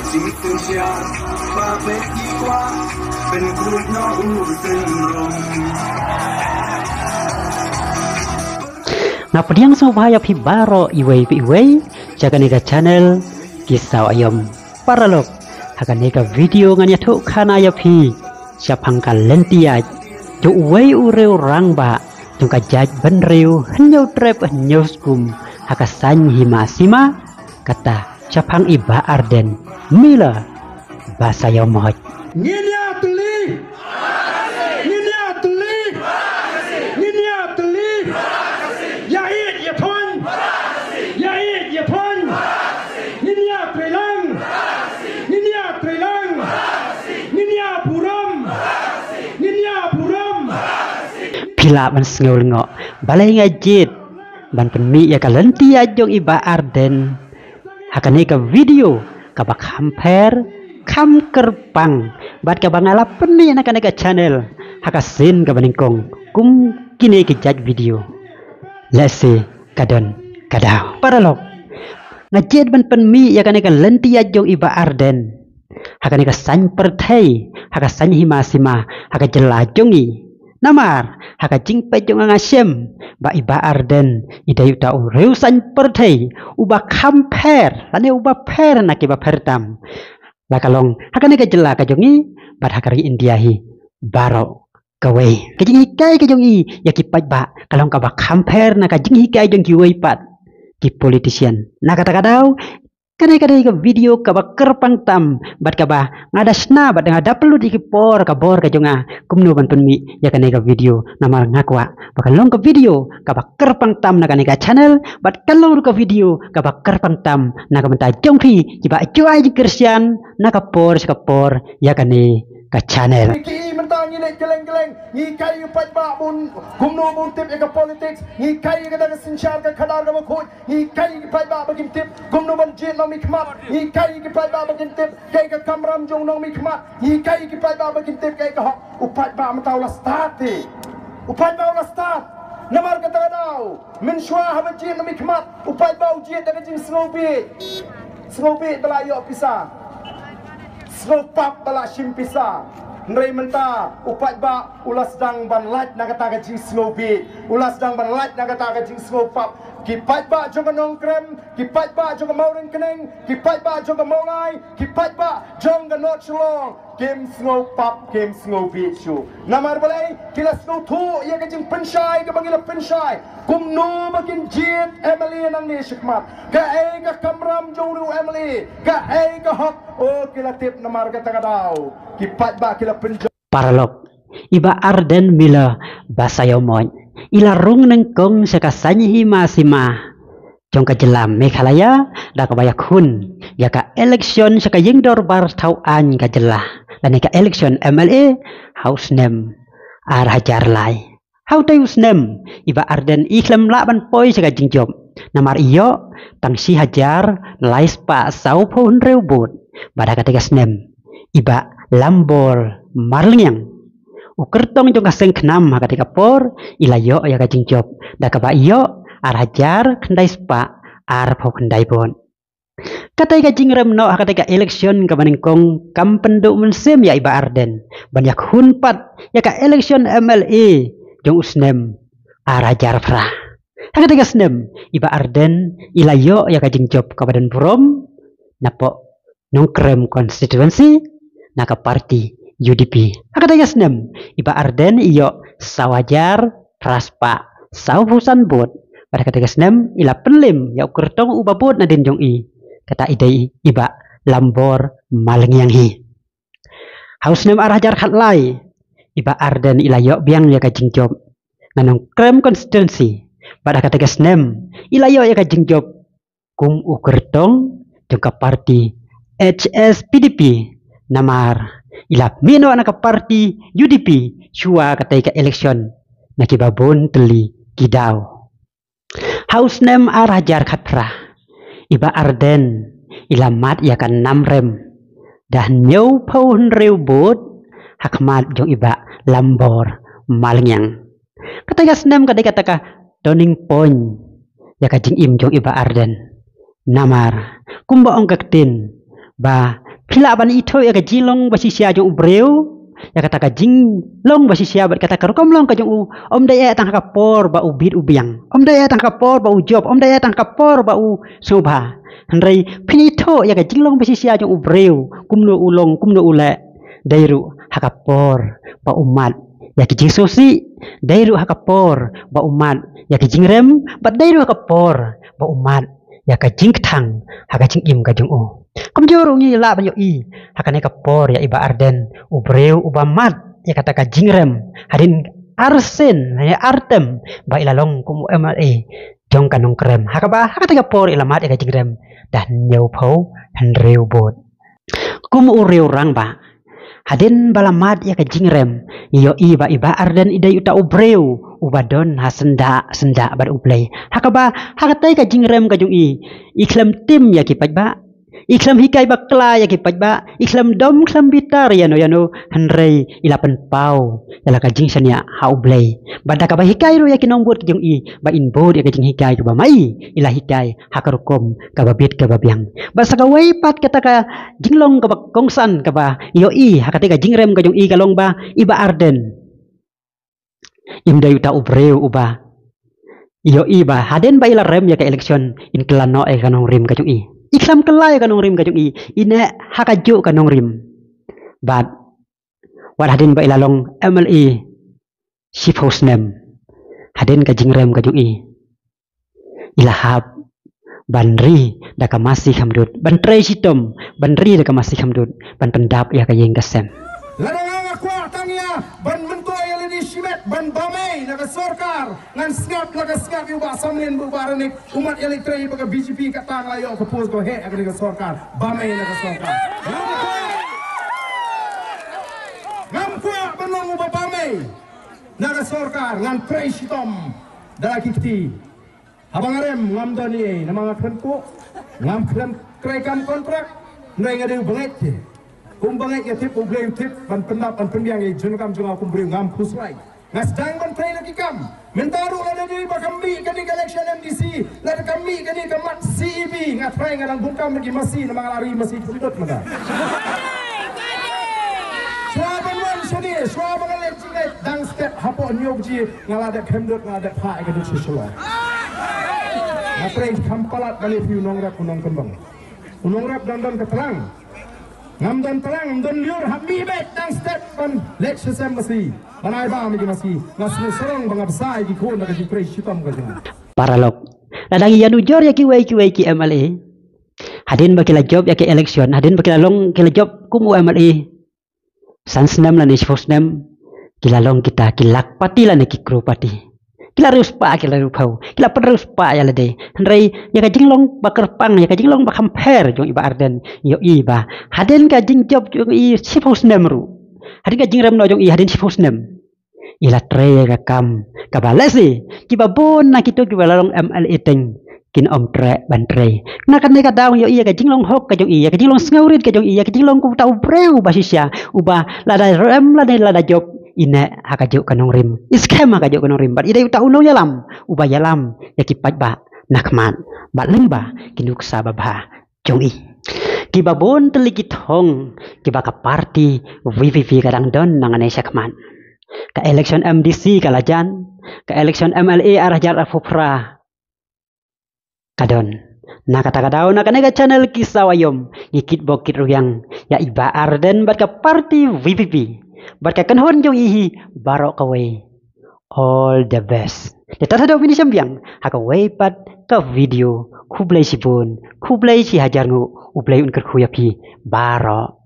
จิตุเชียบาเบกีกว่าเป็นกูน้องอูสิงลมNgapadiang bahaya pi baro iwei jaga nega channel kisah ayam paralog haga nega video nganya tu kana ya pi siapangkan lentia jo uwei ureu rangba jungka jaj benreu henyau trep henyau skum haga san hima sima kata siapang iba arden mila bahasa yang mohon Nginya tuli Nginya tuli Nginya tuli Yait yapon Yait yapon Nginya trilang Nginya trilang Nginya puram Nginya puram pila ban sengol ngok balai ngajit ban penmi ya kalenti ajong iba arden hakane ka video kabak hamper kam kerpang bat ka bangala penni na kaneka channel hakasin ka baningkong kum kini ke jaj video lese kadon kadau paralog ngajit ban penmi ya kaneka lenti ajong iba arden hakane ka san perthai hakasan himasima haka jelajongi namar haka jingpe jong ngasem ba iba arden idayu ta reusan perthai uba kamper lane uba per na ke ba pertam la kalong hakane ka jela ka jongi bat hakari india hi baro kawe ka jingi kai ka jongi ya ki pat ba kalong ka ba kamper na ka jingi kai jong ki wei pat ki politician na kata kadau kadai ka video ka ba kerpang tam bat ka ba ngada sna bat ngada perlu dikipor ka bor ka jonga kumno ban penmi ya kanai ka video namar ngakwa bakalong ka video ka ba kerpang tam na kanai ka channel bat kalong ka video ka ba kerpang tam na ka menta jongpi ki ba juai ji kersian na ka por ya kanai ka channel Iki mentang ngilik geleng-geleng Ngikai upat bak bun Kumno bun tip ika politics Ngikai ika daga sinsyar ka kadar ka makut Ngikai ika pat bak bagim tip Kumno ban jit nong mikmat Ngikai ika pat bak bagim tip Kaya ka kamram jong nong mikmat Ngikai ika pat bak bagim tip Kaya ka hok upat bak matau la start Upat bak la start Namar kata kadau Min syua haba jit nong mikmat Upat bak ujit daga jing snowbeat Snowbeat bala yok pisah Snowpap bala shim pisah Nrei menta upat ba ulas dang ban light na kata ka jing snowbeat ulas dang ban light na kata ka jing snowpap kipat ba jong nong krem kipat ba jong mau ring keneng kipat ba jong mau lai kipat ba jong not chlong game snowpap game snowbeat show namar balai kila snow thu ya ka jing penshai ka bangila penshai kumno makin jit Emily nang ni shikmat ka ai ka kamram jong ru Emily ka ai ka hok oh kila tip namar kata kadau kipat ba kila penjong paralog iba arden mila bahasa yomon ilarung nengkong sekasanyi himasima jong ka jelam Meghalaya da ka bayak hun ya ka election saka yingdor bar tau an ka jelah dan ka election MLA house name ar hajar lai how to use name iba arden iklam laban poi saka jingjob namar iyo tangsi hajar lais pa sau pun reubut pada katigas name iba lambor marliang ukertong jong kaseng kenam ketika por ilayo ya kajing job da ka ba iyo ar hajar kendai spa ar pau kendai bon katai kajing remno ketika election ka maningkong kam penduk mensem ya iba arden banyak hunpat ya ka election MLA jong usnem ar hajar fra ketika snem iba arden ilayo ya kajing job ka badan burom napo nongkrem konstituensi naka parti UDP. Hakatanya senem iba arden iyo sawajar praspa sauhusan bot pada kata senem ila penlim ya ukertong ubabot na din jong i kata idai iba lambor maleng yang hi. Haus nem arajar khatlai iba arden ila yo biang ya kajing job nanong krem konstituensi pada kata senem ila yo ya kajing job kum ukertong jongka parti HSPDP namar ila mino anak parti UDP shua ketika election nakibabon teli kidau house name arajar khatra iba arden ila mat ya kan 6 rem dah nyau paun reubut hakmat jong iba lambor malengyang ketika senem ketika turning point ya kajing im jong iba arden namar kumba ong kaktin ba pila ban ito ya ka jinglong ba sisya jong ubreu ya kata ka jinglong ba sisya bat kata ka rukom long ka jong om daya tang ka por ba ubit ubiang om daya tang ka por ba ujob om daya tang ka por ba u subha hanrei pinito ya ka jinglong ba sisya jong ubreu kumno ulong kumno ule dairu hakapor ba umat ya ki jing sosi dairu hakapor ba umat ya ki jingrem ba dairu hakapor ba umat ya ka jing thang haka jing im ka jong u kumjoro ngi la banyo i hakane kapor ya iba arden ubreu uba mat ya kata ka jingrem hadin arsen ya artem ba ilalong kum MLA jong kanong krem hakaba hakata kapor ilamat ya ka jingrem dan nyau pau han reu bot kum ureu rang ba hadin balamat ya ka jingrem yo iba arden idai uta ubreu ubadon ha senda bad uplay hakaba hakatai ka jingrem ka jong i iklam tim ya kipat ba iklam hikai bakla ya kipat ba iklam dom klam bitar yano hanrei ilapan pau yala ka jing sania ha ublay bada ka ba hikai ro ya kinong bot jong i ba inbod ya ka jing hikai ka ba mai ila hikai hakarukom ka ba bit ka ba biang basa ka way pat kata ka jinglong ka ba kongsan ka ba yo i hakati ka jingrem ka jong i kalong ba iba arden imda yuta ubreu uba yo i ba haden ba ila rem ya ka election in klano e kanong rim ka jong i iklam kelai kanong rim kajong i ine hakajuk kanong rim but wat hadin ba ilalong MLA chief host nem hadin ka jingrem kajong i ilahap banri da ka masih hamdut bantrei sitom banri da ka masih hamdut ban pendap ya ka yeng kasem Ladang akwa tangya ban mentua yang di simet ban bamai naga sorkar ngan skap iba samlin bubaranik umat elektrik baga BJP katang layo kapus ko he naga sorkar bamai naga sorkar ngam kwa banong uba bamai naga sorkar ngan prei sitom dala kikti abang arem ngam doni namanga krenko ngam krekam kontrak ngai ngade banget kumbangai ya tip ublay tip ban pendap ban pendiang ya junukam junga kumbri ngam pusrai ngas dang ban train lagi kam mentaru la dari bakambi kani election MDC la kami kani kamat CEB ngat train ngadang bungkam lagi masih nama lari masih kudut maga swaban wan sini swaban election dang step hapo nyogji ngalada kemdut ngalada pa ikadut siswa ngat train kampalat balik piu nongrap kunong kembang unongrap dandan keterang ngamdan terang dan liur hambi bet dang step ban lecture masih banai ba mi masih ngasne serong bangabsa iki ko na ki press sitam ka jang paralog ladang yanu jor ya ki MLA hadin bakila job ya ki election hadin bakila long kila job kumu MLA sansnam la ni fosnam kila long kita kilak pati la ni ki kru pati kila rus pa kila rupau kila perus pa ya lade henrei ya ka jinglong bakar pang ya ka jinglong ba compare jong iba arden yo iba hadin ka jing job jong i sifosnem ru hadin ka jingrem no jong i hadin sifosnem ila tre ka kam ka balasi kiba bon na kito kiba long MLA teng kin om tre ban tre na kan ka daw yo i ka jinglong hok ka jong i ka jinglong ngaurit ka jong i ka jinglong ku tau breu basisya uba lada rem lada job ine hakajuk kanong rim iskem hakajuk kanong rim bat ide uta uno yalam uba yalam yakipat ba nakman bat lemba kinuksa babha jongi kibabon telikit hong kiba ka party VVV kadang don nangane sakman ka election MDC kalajan ka election MLA arah jar afupra kadon na kata-kadaw na kanega channel kisawayom ikit bokit ruyang ya iba arden bat ka party VVV Barka kanhon jong ihi barok kaway all the best. Deta daw bini sambiang hakaway pat ka video kublay sipun kublay si hajar ngu ublay unkar kuyapi barok